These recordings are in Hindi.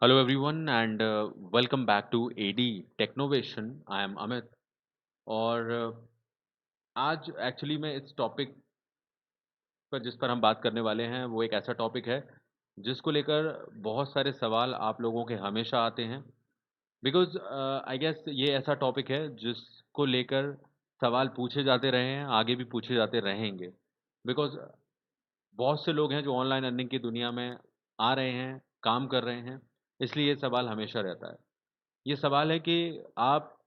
Hello everyone and welcome back to AD Technovation. I am Amit और आज एक्चुअली मैं इस टॉपिक पर जिस पर हम बात करने वाले हैं वो एक ऐसा टॉपिक है जिसको लेकर बहुत सारे सवाल आप लोगों के हमेशा आते हैं बिकॉज़ आई गेस ये ऐसा टॉपिक है जिसको लेकर सवाल पूछे जाते रहे हैं, आगे भी पूछे जाते रहेंगे। बिकॉज़ बहुत से लोग हैं जो ऑनलाइन अर्निंग की दुनिया में आ रहे हैं, काम कर रहे हैं, इसलिए ये सवाल हमेशा रहता है। ये सवाल है कि आप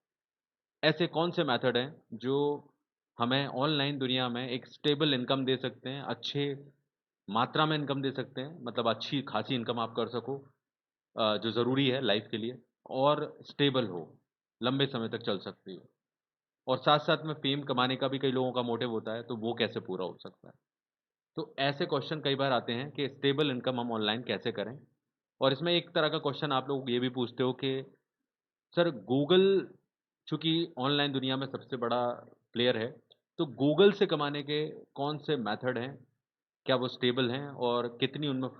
ऐसे कौन से मेथड हैं जो हमें ऑनलाइन दुनिया में एक स्टेबल इनकम दे सकते हैं, अच्छे मात्रा में इनकम दे सकते हैं, मतलब अच्छी खासी इनकम आप कर सको जो ज़रूरी है लाइफ के लिए और स्टेबल हो, लंबे समय तक चल सकती हो। और साथ-साथ में फ़ेम कमाने का भी कई लोगों का मोटिव होता है, तो वो कैसे पूरा हो सकता है? तो ऐसे क्वेश्चन कई बार आते हैं कि स्टेबल इनकम हम ऑनलाइन कैसे करें? और इसमें एक तरह का क्वेश्चन आप लोग ये भी पूछते हो कि सर गूगल चूँकि ऑनलाइन दुनिया में सबसे बड़ा प्लेयर है, तो गूगल से कमाने के कौन से मेथड हैं? क्या वो स्टेबल हैं और कितनी उनमें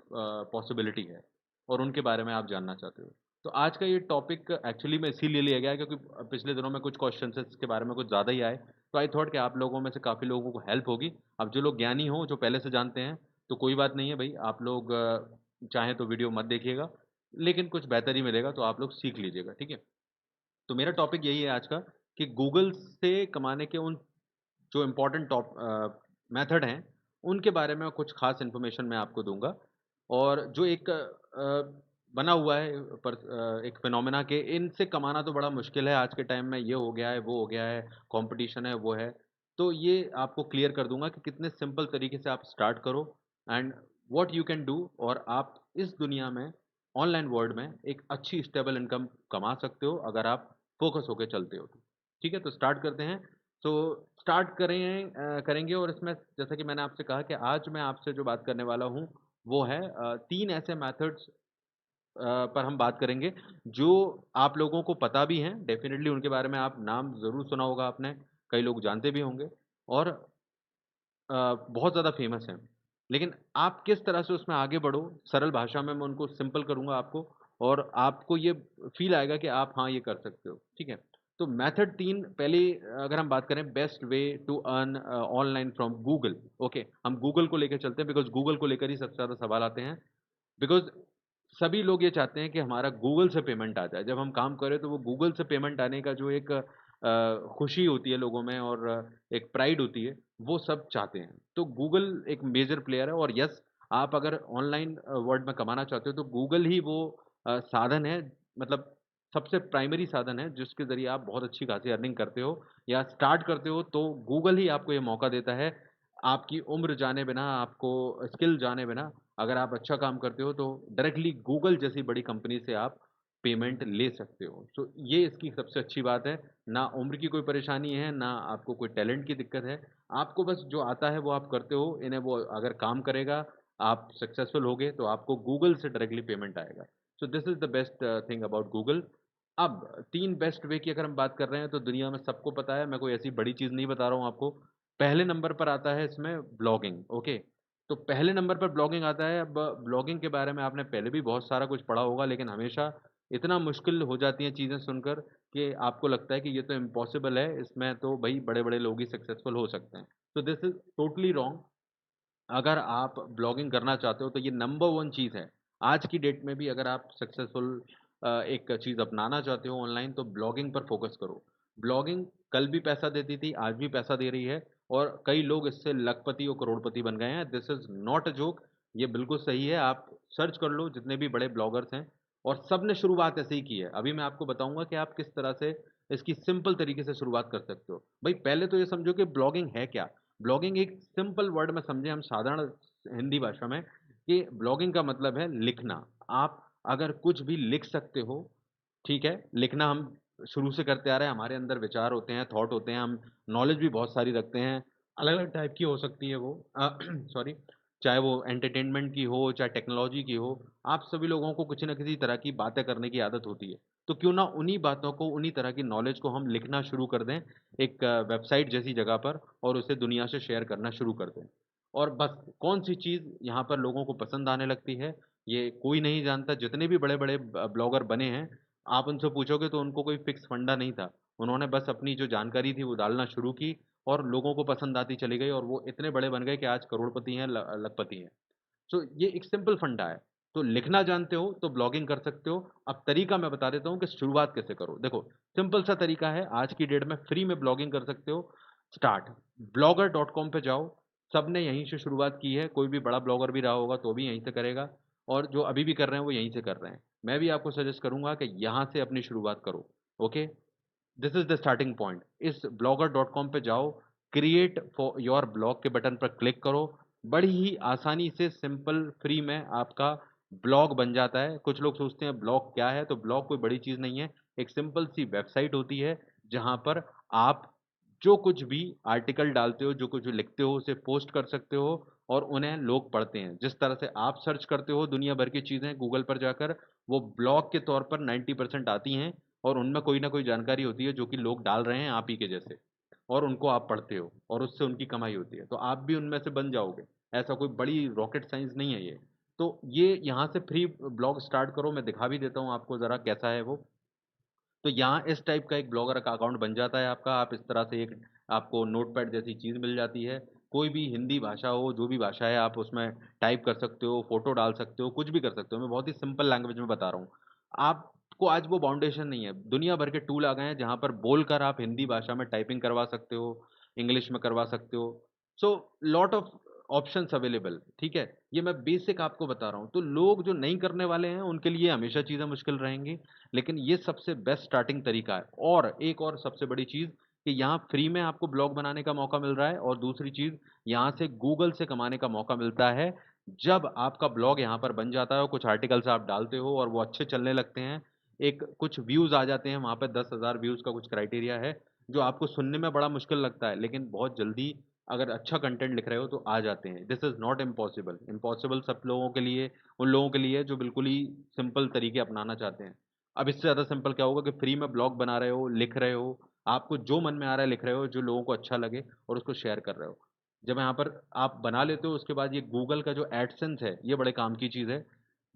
पॉसिबिलिटी है? और उनके बारे में आप जानना चाहते हो। तो आज का ये टॉपिक एक्चुअली में इसीलिए लिया गया है क्योंकि पिछले दिनों में कुछ क्वेश्चन्स इसके बारे में कुछ ज़्यादा ही आए, तो आई थॉट कि आप लोगों में से काफ़ी लोगों को हेल्प होगी। अब जो लोग ज्ञानी हों, जो पहले से जानते हैं, तो कोई बात नहीं है भई, आप लोग चाहें तो वीडियो मत देखिएगा, लेकिन कुछ बेहतर ही मिलेगा तो आप लोग सीख लीजिएगा, ठीक है? तो मेरा टॉपिक यही है आज का कि गूगल से कमाने के उन जो इम्पोर्टेंट मेथड हैं, उनके बारे में कुछ ख़ास इन्फॉर्मेशन मैं आपको दूँगा। और जो एक बना हुआ है एक फिनोमेना कि इनसे कमाना तो बड़ा मुश्किल है आज के टाइम में, ये हो गया है, वो हो गया है, कॉम्पिटिशन है, वो है। तो ये आपको क्लियर कर दूँगा कि कितने सिंपल तरीके से आप स्टार्ट करो and what you can do और आप इस दुनिया में, ऑनलाइन वर्ल्ड में एक अच्छी स्टेबल इनकम कमा सकते हो अगर आप फ़ोकस होके चलते हो तो। ठीक है? तो स्टार्ट करते हैं। तो स्टार्ट करेंगे और इसमें जैसा कि मैंने आपसे कहा कि आज मैं आपसे जो बात करने वाला हूँ, वो है 3 ऐसे मेथड्स पर हम बात करेंगे, जो आप लोगों को पता भी हैं, डेफ़िनिटली उनके बारे में आप नाम ज़रूर सुना होगा आपने, कई लोग जानते भी होंगे और बहुत ज़्यादा फ़ेमस हैं। लेकिन आप किस तरह से उसमें आगे बढ़ो, सरल भाषा में मैं उनको सिंपल करूँगा आपको और आपको ये फ़ील आएगा कि आप हाँ, ये कर सकते हो, ठीक है? तो मेथड 3 पहले अगर हम बात करें best way to earn online from Google, okay? हम गूगल को लेके चलते हैं बिकॉज़ गूगल को लेकर ही सबसे ज़्यादा सवाल आते हैं। बिकॉज़ सभी लोग ये चाहते हैं कि हमारा गूगल से पेमेंट आ जाए। जब हम काम करें तो वो गूगल से पेमेंट आने का जो एक खुशी होती है लोगों में और एक प्राइड होती है, वो सब चाहते हैं। तो गूगल एक मेजर प्लेयर है और यस, आप अगर ऑनलाइन वर्ल्ड में कमाना चाहते हो तो गूगल ही वो साधन है, मतलब सबसे प्राइमरी साधन है जिसके ज़रिए आप बहुत अच्छी खासी अर्निंग करते हो या स्टार्ट करते हो तो गूगल ही आपको ये मौका देता है। आपकी उम्र जाने बिना, आपको स्किल जाने बिना अगर आप अच्छा काम करते हो तो डायरेक्टली गूगल जैसी बड़ी कंपनी से आप पेमेंट ले सकते हो। तो ये इसकी सबसे अच्छी बात है, ना उम्र की कोई परेशानी है, ना आपको कोई टैलेंट की दिक्कत है। आपको बस जो आता है वो आप करते हो, इन्हें वो अगर काम करेगा, आप सक्सेसफुल होगे तो आपको गूगल से डायरेक्टली पेमेंट आएगा। So this is the best thing about Google. अब 3 बेस्ट वे की अगर हम बात कर रहे हैं तो दुनिया में सबको पता है, मैं कोई ऐसी बड़ी चीज़ नहीं बता रहा हूँ आपको। पहले नंबर पर आता है इसमें ब्लॉगिंग, ओके? तो पहले नंबर पर ब्लॉगिंग आता है। अब ब्लॉगिंग के बारे में आपने पहले भी बहुत सारा कुछ पढ़ा होगा, लेकिन हमेशा इतना मुश्किल हो जाती हैं चीज़ें सुनकर कि आपको लगता है कि ये तो इम्पॉसिबल है, इसमें तो भई बड़े-बड़े लोग ही सक्सेसफुल हो सकते हैं। तो दिस इज़ टोटली रॉन्ग। अगर आप ब्लॉगिंग करना चाहते हो तो ये नंबर 1 चीज़ है। आज की डेट में भी अगर आप सक्सेसफुल एक चीज़ अपनाना चाहते हो ऑनलाइन तो ब्लॉगिंग पर फ़ोकस करो। ब्लॉगिंग कल भी पैसा देती थी, आज भी पैसा दे रही है और कई लोग इससे लखपति और करोड़पति बन गए हैं। This is not a joke, ये बिल्कुल सही है। आप सर्च कर लो जितने भी बड़े ब्लॉगर्स हैं और सबने शुरुआत ऐसे ही की है। अभी मैं आपको बताऊँगा कि आप किस तरह से इसकी सिंपल तरीके से शुरुआत कर सकते हो। भई पहले तो ये समझो कि ब्लॉगिंग है क्या? ब्लॉगिंग एक सिंपल वर्ड में समझें हम साधारण हिंदी भाषा में कि ब्लॉगिंग का मतलब है लिखना। आप अगर कुछ भी लिख सकते हो, ठीक है? लिखना हम शुरू से करते आ रहे हैं, हमारे अंदर विचार होते हैं, थॉट होते हैं, हम नॉलेज भी बहुत सारी रखते हैं। अलग-अलग टाइप की हो सकती है वो सॉरी, चाहे वो एंटरटेनमेंट की हो, चाहे टेक्नोलॉजी की हो, आप सभी लोगों को किसी न किसी तरह की बातें करने की आदत होती है। तो क्यों ना उन्हीं बातों को, उन्हीं तरह की नॉलेज को हम लिखना शुरू कर दें, एक वेबसाइट जैसी जगह पर और उसे दुनिया से शेयर करना शुरू कर दें। और बस कौन-सी चीज़ यहाँ पर लोगों को पसंद आने लगती है, ये कोई नहीं जानता, जितने भी बड़े-बड़े ब्लॉगर बने हैं, आप उनसे पूछोगे तो उनको कोई फिक्स फंडा नहीं था। उन्होंने बस अपनी जो जानकारी थी वो डालना शुरू की और लोगों को पसंद आती चली गई और वो इतने बड़े बन गए कि आज करोड़पति हैं, ल लखपति हैं। सो ये एक सिंपल फंडा है। तो लिखना जानते हो तो ब्लॉगिंग कर सकते हो। अब तरीका मैं बता देता हूँ कि शुरुआत कैसे करो। देखो, सिंपल सा तरीका है, आज की डेट में फ्री में ब्लॉगिंग कर सकते हो। स्टार्ट blogger.com पे जाओ, सबने यहीं से शुरुआत की है, कोई भी बड़ा ब्लॉगर भी रहा होगा तो भी यहीं से करेगा और जो अभी भी कर रहे हैं वो यहीं से कर रहे हैं। मैं भी आपको सजेस्ट करूँगा कि यहाँ से अपनी शुरुआत करो, okay? This is the starting point. इस blogger.com पे जाओ, क्रिएट फॉर योर ब्लॉग के बटन पर क्लिक करो, बड़ी ही आसानी से सिंपल फ्री में आपका ब्लॉग बन जाता है। कुछ लोग सोचते हैं ब्लॉग क्या है? तो ब्लॉग कोई बड़ी चीज़ नहीं है, एक सिंपल सी वेबसाइट होती है, जहाँ पर आप जो कुछ भी आर्टिकल डालते हो, जो कुछ भी लिखते हो, उसे पोस्ट कर सकते हो और उन्हें लोग पढ़ते हैं। जिस तरह से आप सर्च करते हो दुनिया भर की चीज़ें गूगल पर जाकर, वो ब्लॉग के तौर पर 90% आती हैं और उनमें कोई ना कोई जानकारी होती है जो कि लोग डाल रहे हैं आप ही के जैसे और उनको आप पढ़ते हो और उससे उनकी कमाई होती है। तो आप भी उनमें से बन जाओगे। ऐसा कोई बड़ी रॉकेट साइंस नहीं है ये। तो ये यहाँ से फ्री ब्लॉग स्टार्ट करो, मैं दिखा भी देता हूँ आपको ज़रा कैसा है वो। तो यहाँ इस टाइप का एक ब्लॉगर का अकाउंट बन जाता है आपका। आप इस तरह से एक आपको नोटपैड जैसी चीज़ मिल जाती है। कोई भी हिंदी भाषा हो, जो भी भाषा है आप उसमें टाइप कर सकते हो, फ़ोटो डाल सकते हो, कुछ भी कर सकते हो। मैं बहुत ही सिंपल लैंग्वेज में बता रहा हूँ। आपको आज वो बाउंडेशन नहीं है। दुनिया भर के टूल आ गए हैं जहाँ पर बोलकर आप हिंदी भाषा में टाइपिंग करवा सकते हो, इंग्लिश में करवा सकते हो। So lot of options available, ठीक है? ये मैं बेसिक आपको बता रहा हूँ। तो लोग जो नहीं करने वाले हैं, उनके लिए हमेशा चीज़ें मुश्किल रहेंगी। लेकिन ये सबसे बेस्ट स्टार्टिंग तरीका है और एक और सबसे बड़ी चीज़ कि यहाँ फ्री में आपको ब्लॉग बनाने का मौका मिल रहा है और दूसरी चीज़ यहाँ से गूगल से कमाने का मौका मिलता है। जब आपका ब्लॉग यहाँ पर बन जाता है और कुछ आर्टिकल्स आप डालते हो और वो अच्छे चलने लगते हैं, एक कुछ व्यूज़ आ जाते हैं, वहाँ पे 10,000 व्यूज़ का कुछ क्राइटेरिया है, जो आपको सुनने में बड़ा मुश्किल लगता है, लेकिन बहुत जल्दी अगर अच्छा कंटेंट लिख रहे हो तो आ जाते हैं। This is not impossible. Impossible सब लोगों के लिए उन लोगों के लिए जो बिल्कुल ही सिंपल तरीके अपनाना चाहते हैं। अब इससे ज़्यादा सिंपल क्या होगा कि फ्री में ब्लॉग बना रहे हो, लिख रहे हो, आपको जो मन में आ रहा है लिख रहे हो, जो लोगों को अच्छा लगे और उसको शेयर कर रहे हो। जब यहाँ पर आप बना लेते हो उसके बाद ये गूगल का जो एडसेंस है, ये बड़े काम की चीज़ है।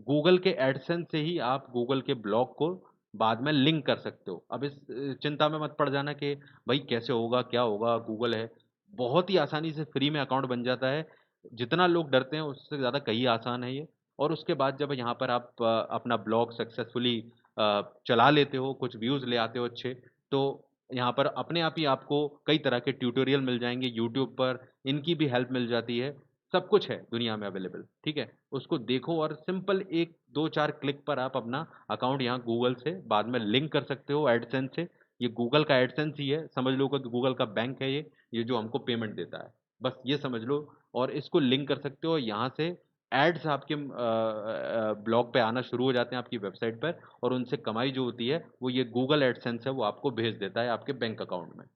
गूगल के एडसेंस से ही आप गूगल के ब्लॉग को बाद में लिंक कर सकते हो। अब इस चिंता में मत पड़ जाना कि भाई कैसे होगा, क्या होगा, गूगल है। बहुत ही आसानी से फ्री में अकाउंट बन जाता है। जितना लोग डरते हैं उससे ज़्यादा कहीं आसान है ये। और उसके बाद जब यहाँ पर आप अपना ब्लॉग सक्सेसफुली चला लेते हो, कुछ व्यूज़ ले आते हो अच्छे, तो यहाँ पर अपने आप ही आपको कई तरह के ट्यूटोरियल मिल जाएँगे यूट्यूब पर, इनकी भी हेल्प मिल जाती है। सब कुछ है दुनिया में अवेलेबल, ठीक है? उसको देखो और सिंपल 1, 2, 4 क्लिक पर आप अपना अकाउंट यहाँ गूगल से बाद में लिंक कर सकते हो एडसेंस से। ये गूगल का एडसेंस ही है, समझ लो कि गूगल का बैंक है ये जो हमको पेमेंट देता है। बस ये समझ लो और इसको लिंक कर सकते हो, यहाँ से एड्स आपके ब्लॉग पे आना शुरू हो जाते हैं आपकी वेबसाइट पर और उनसे कमाई जो होती है, वो ये गूगल एडसेंस है, वो आपको भेज देता है आपके बैंक अकाउंट में।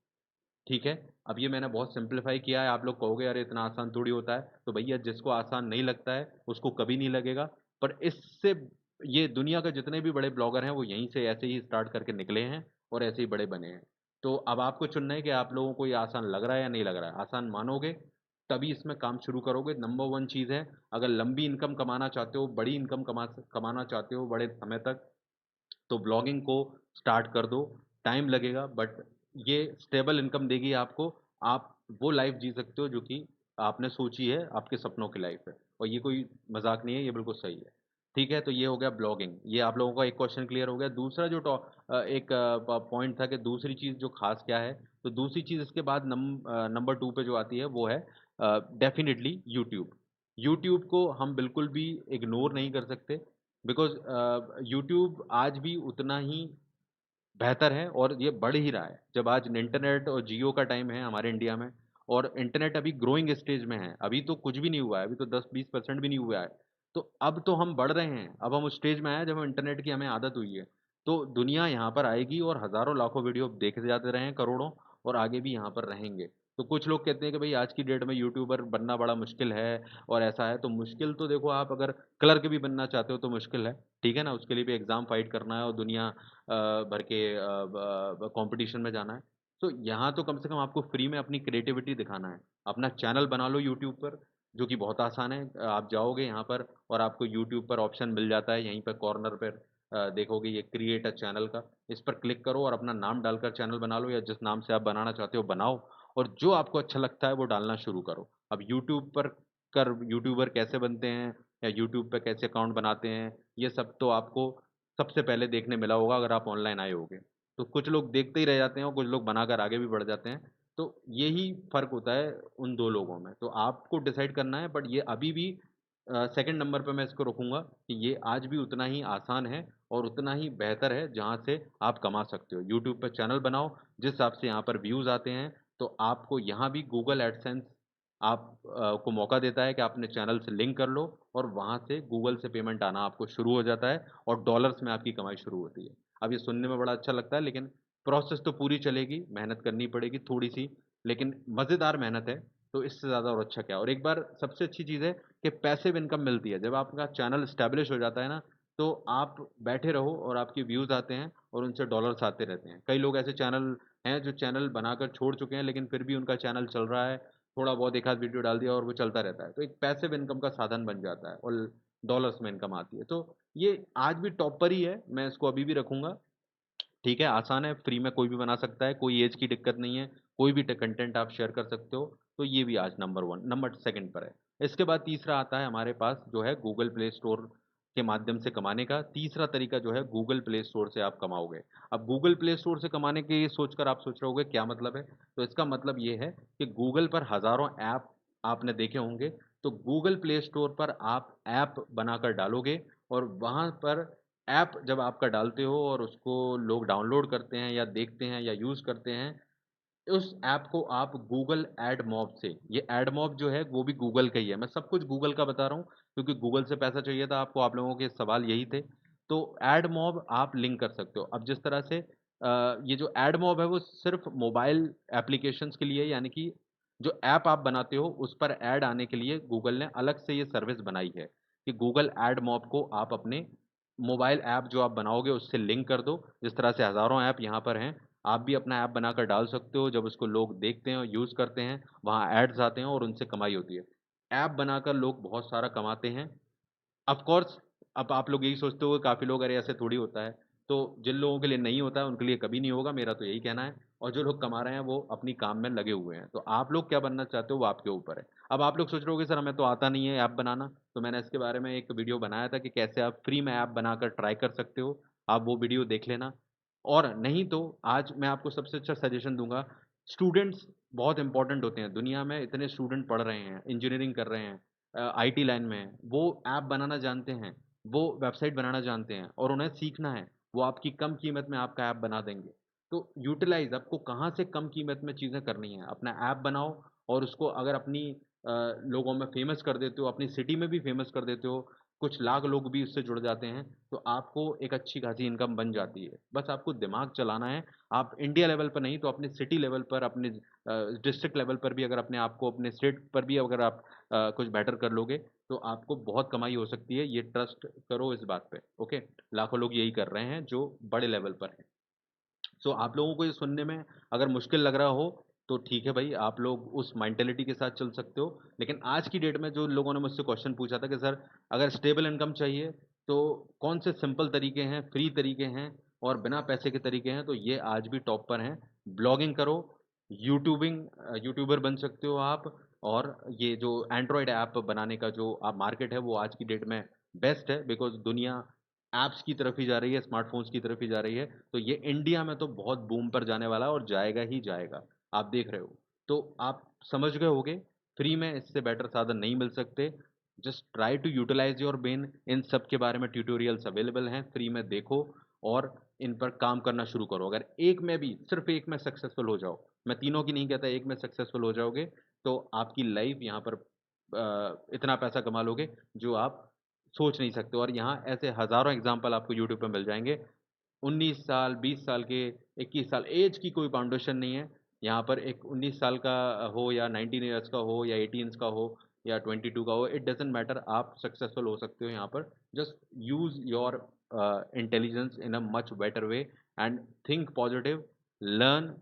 ठीक है? अब ये मैंने बहुत सिम्प्लीफ़ाई किया है, आप लोग कहोगे अरे इतना आसान थोड़ी होता है, तो भैया जिसको आसान नहीं लगता है, उसको कभी नहीं लगेगा। पर इससे ये दुनिया के जितने भी बड़े ब्लॉगर हैं, वो यहीं से ऐसे ही स्टार्ट करके निकले हैं और ऐसे ही बड़े बने हैं। तो अब आपको चुनना है कि आप लोगों को ये आसान लग रहा है या नहीं लग रहा है। आसान मानोगे, तभी इसमें काम शुरू करोगे। नंबर 1 चीज़ है, अगर लंबी इनकम कमाना चाहते हो, बड़ी इनकम कमाना चाहते हो बड़े समय तक, तो ब्लॉगिंग को स्टार्ट कर दो। टाइम लगेगा बट ये स्टेबल इनकम देगी आपको। आप वो लाइफ़ जी सकते हो जो कि आपने सोची है, आपके सपनों की लाइफ़ है और ये कोई मज़ाक नहीं है, ये बिल्कुल सही है। ठीक है? तो ये हो गया ब्लॉगिंग, ये आप लोगों का एक क्वेश्चन क्लियर हो गया। दूसरा जो एक प पॉइंट था कि दूसरी चीज़ जो ख़ास क्या है, तो दूसरी चीज़ इसके बाद नंबर 2 पे जो आती है वो है डेफ़िनिटली यूट्यूब। यूट्यूब को हम बिल्कुल भी इग्नोर नहीं कर सकते बिकॉज़ यूट्यूब आज भी उतना ही बेहतर है और ये बढ़ ही रहा है। जब आज इंटरनेट और जियो का टाइम है हमारे इंडिया में और इंटरनेट अभी ग्रोइंग स्टेज में है। अभी तो कुछ भी नहीं हुआ है, अभी तो 10-20% भी नहीं हुआ है। तो अब तो हम बढ़ रहे हैं, अब हम उस स्टेज में आए हैं जब हम इंटरनेट की हमें आदत हुई है। तो दुनिया यहाँ पर आएगी और हज़ारों लाखों वीडियो देखे जाते रहे हैं, करोड़ों और आगे भी यहाँ पर रहेंगे। तो कुछ लोग कहते हैं कि भई आज की डेट में यूट्यूबर बनना बड़ा मुश्किल है और ऐसा है, तो मुश्किल तो देखो आप अगर क्लर्क भी बनना चाहते हो तो मुश्किल है, ठीक है ना? उसके लिए भी एग्ज़ाम फाइट करना है और दुनिया भर के कॉम्पिटिशन में जाना है। तो यहाँ तो कम से कम आपको फ्री में अपनी क्रिएटिविटी दिखाना है। अपना चैनल बना लो यूट्यूब पर, जो कि बहुत आसान है। आप जाओगे यहाँ पर और आपको यूट्यूब पर ऑप्शन मिल जाता है, यहीं पर कॉर्नर पर देखोगे ये क्रिएट अ चैनल का, इस पर क्लिक करो और अपना नाम डालकर चैनल बना लो या जिस नाम से आप बनाना चाहते हो बनाओ और जो आपको अच्छा लगता है वो डालना शुरू करो। अब यूट्यूब पर यूट्यूबर कैसे बनते हैं या यूट्यूब पे कैसे अकाउंट बनाते हैं, ये सब तो आपको सबसे पहले देखने मिला होगा अगर आप ऑनलाइन आए होगे। तो कुछ लोग देखते ही रह जाते हैं और कुछ लोग बनाकर आगे भी बढ़ जाते हैं। तो यही फ़र्क होता है उन 2 लोगों में। तो आपको डिसाइड करना है, बट ये अभी भी सेकंड नंबर पे मैं इसको रखूँगा कि ये आज भी उतना ही आसान है और उतना ही बेहतर है जहाँ से आप कमा सकते हो। यूट्यूब पे चैनल बनाओ, जिस हिसाब से यहाँ पर व्यूज़ आते हैं, तो आपको यहाँ भी गूगल एडसेंस को मौका देता है कि आप अपने चैनल से लिंक कर लो और वहाँ से गूगल से पेमेंट आना आपको शुरू हो जाता है और डॉलर्स में आपकी कमाई शुरू होती है। अब ये सुनने में बड़ा अच्छा लगता है, लेकिन प्रोसेस तो पूरी चलेगी, मेहनत करनी पड़ेगी थोड़ी-सी, लेकिन मज़ेदार मेहनत है, तो इससे ज़्यादा और अच्छा क्या। और एक बार सबसे अच्छी चीज़ है कि पैसिव इनकम मिलती है। जब आपका चैनल एस्टेब्लिश हो जाता है ना, तो आप बैठे रहो और आपके व्यूज़ आते हैं और उनसे डॉलर्स आते रहते हैं। कई लोग ऐसे चैनल हैं जो चैनल बनाकर छोड़ चुके हैं, लेकिन फिर भी उनका चैनल चल रहा है, थोड़ा बहुत एक आध वीडियो डाल दिया और वो चलता रहता है। तो एक पैसिव इनकम का साधन बन जाता है और डॉलर्स में इनकम आती है। तो ये आज भी टॉप पर ही है, मैं इसको अभी भी रखूँगा। ठीक है, आसान है, फ्री में कोई भी बना सकता है, कोई ऐज की दिक्कत नहीं है, कोई भी ट कंटेंट आप शेयर कर सकते हो, तो ये भी आज नंबर 1 नंबर सेकंड पर है। इसके बाद तीसरा आता है हमारे पास जो है गूगल प्ले स्टोर के माध्यम से कमाने का। तीसरा तरीका जो है गूगल प्ले स्टोर से आप कमाओगे। अब गूगल प्ले स्टोर से कमाने के ये सोचकर आप सोच रहे होंगे क्या मतलब है? तो इसका मतलब ये है कि गूगल पर हज़ारों ऐप आपने देखे होंगे, तो गूगल प्ले स्टोर पर आप ऐप बनाकर डालोगे और वहाँ पर ऐप जब आपका डालते हो और उसको लोग डाउनलोड करते हैं या देखते हैं या यूज़ करते हैं, उस ऐप को आप गूगल एडमॉब से, ये एडमॉब जो है वो भी गूगल का ही है। मैं सब कुछ गूगल का बता रहा हूँ क्योंकि गूगल से पैसा चाहिए था आपको, आप लोगों के सवाल यही थे। तो एडमॉब आप लिंक कर सकते हो। अब जिस तरह से ये जो एडमॉब है वो सिर्फ़ मोबाइल एप्लीकेशंस के लिए, यानी कि जो ऐप आप बनाते हो उस पर ऐड आने के लिए गूगल ने अलग से ये सर्विस बनाई है कि गूगल एडमॉब को आप अपने मोबाइल ऐप जो आप बनाओगे उससे लिंक कर दो। जिस तरह से हज़ारों ऐप यहाँ पर हैं, आप भी अपना ऐप बनाकर डाल सकते हो, जब उसको लोग देखते हैं और यूज़ करते हैं, वहाँ एड्स आते हैं और उनसे कमाई होती है। ऐप बनाकर लोग बहुत सारा कमाते हैं। ऑफ़ कोर्स अब आप लोग यही सोचते हो काफ़ी लोग अरे ऐसे थोड़ी होता है। तो जिन लोगों के लिए नहीं होता है, उनके लिए कभी नहीं होगा, मेरा तो यही कहना है। और जो लोग कमा रहे हैं, वो अपनी काम में लगे हुए हैं। तो आप लोग क्या बनना चाहते हो, वो आपके ऊपर है। अब आप लोग सोच रहे होंगे सर हमें तो आता नहीं है ऐप बनाना, तो मैंने इसके बारे में एक वीडियो बनाया था कि कैसे आप फ्री में ऐप बनाकर ट्राई कर सकते हो। आप वो वीडियो देख लेना। और नहीं तो आज मैं आपको सबसे अच्छा सजेशन दूँगा, स्टूडेंट्स बहुत इम्पोर्टेंट होते हैं। दुनिया में इतने स्टूडेंट पढ़ रहे हैं, इंजीनियरिंग कर रहे हैं, आईटी लाइन में हैं, वो ऐप बनाना जानते हैं, वो वेबसाइट बनाना जानते हैं और उन्हें सीखना है। वो आपकी कम कीमत में आपका ऐप बना देंगे। तो यूटिलाइज़ आपको कहाँ से कम कीमत में चीज़ें करनी हैं। अपना ऐप बनाओ और उसको अगर अपनी लोगों में फ़ेमस कर देते हो, अपनी सिटी में भी फ़ेमस कर देते हो, कुछ लाख लोग भी उससे जुड़ जाते हैं, तो आपको एक अच्छी खासी इनकम बन जाती है। बस आपको दिमाग चलाना है। आप इंडिया लेवल पर नहीं तो अपने सिटी लेवल पर, अपने डिस्ट्रिक्ट लेवल पर भी अगर अपने आप को, अपने स्टेट पर भी अगर आप कुछ बेटर कर लोगे, तो आपको बहुत कमाई हो सकती है। ये ट्रस्ट करो इस बात पे, ओके? लाखों लोग यही कर रहे हैं जो बड़े लेवल पर हैं। सो आप लोगों को ये सुनने में अगर मुश्किल लग रहा हो, तो ठीक है भाई, आप लोग उस मेंटालिटी के साथ चल सकते हो। लेकिन आज की डेट में जो लोगों ने मुझसे क्वेश्चन पूछा था कि सर अगर स्टेबल इनकम चाहिए, तो कौन से सिंपल तरीके हैं, फ्री तरीके हैं और बिना पैसे के तरीके हैं, तो ये आज भी टॉप पर हैं। ब्लॉगिंग करो, यूट्यूबर बन सकते हो आप और ये जो एंड्रॉयड ऐप बनाने का जो मार्केट है, वो आज की डेट में बेस्ट है बिकॉज़ दुनिया ऐप्स की तरफ ही जा रही है, स्मार्टफ़ोन्स की तरफ ही जा रही है। तो ये इंडिया में तो बहुत बूम पर जाने वाला है और जाएगा ही जाएगा, आप देख रहे हो। तो आप समझ गए होंगे, फ्री में इससे बेटर साधन नहीं मिल सकते। Just try to utilise your brain, इन सब के बारे में ट्यूटोरियल्स अवेलेबल हैं, फ्री में देखो और इन पर काम करना शुरू करो। अगर एक में भी, सिर्फ़ एक में सक्सेसफुल हो जाओ, मैं तीनों की नहीं कहता, एक में सक्सेसफुल हो जाओगे, तो आपकी लाइफ़ यहाँ पर इतना पैसा कमा लोगे, जो आप सोच नहीं सकते और यहाँ ऐसे हज़ारों एग्ज़ाम्पल आपको यूट्यूब पे मिल जाएँगे। 19 साल, 20 साल के, 21 साल, ऐज की कोई बाउंडेशन नहीं है। यहाँ पर एक 19 साल का हो या 19 इयर्स का हो या 18 का हो या 22 का हो, इट डज़न्ट मैटर, आप सक्सेसफुल हो सकते हो यहाँ पर। Just use your intelligence in a much better way and think positive, learn,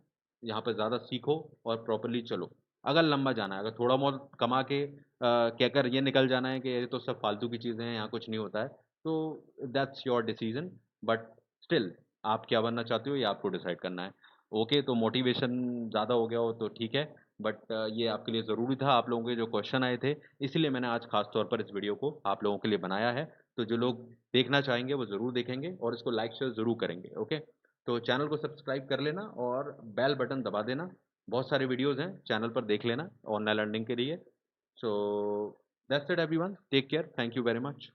यहाँ पे ज़्यादा सीखो और प्रॉपर्ली चलो। अगर लंबा जाना है, अगर थोड़ा बहुत कमा के कहकर ये निकल जाना है कि ये तो सब फालतू की चीज़ें हैं, यहाँ कुछ नहीं होता है, तो that's your decision but still आप क्या बनना चाहते हो ये आपको डिसाइड करना है। ओके, तो मोटिवेशन ज़्यादा हो गया हो तो ठीक है, बट ये आपके लिए ज़रूरी था, आप लोगों के जो क्वेश्चन आए थे, इसीलिए मैंने आज ख़ास तौर पर इस वीडियो को आप लोगों के लिए बनाया है। तो जो लोग देखना चाहेंगे वो ज़रूर देखेंगे और इसको लाइक शेयर ज़रूर करेंगे, ओके? तो चैनल को सब्सक्राइब कर लेना और बेल बटन दबा देना। बहुत सारे वीडियोज़ हैं, चैनल पर देख लेना ऑनलाइन लर्निंग के लिए। So that's it everyone, take care, thank you very much.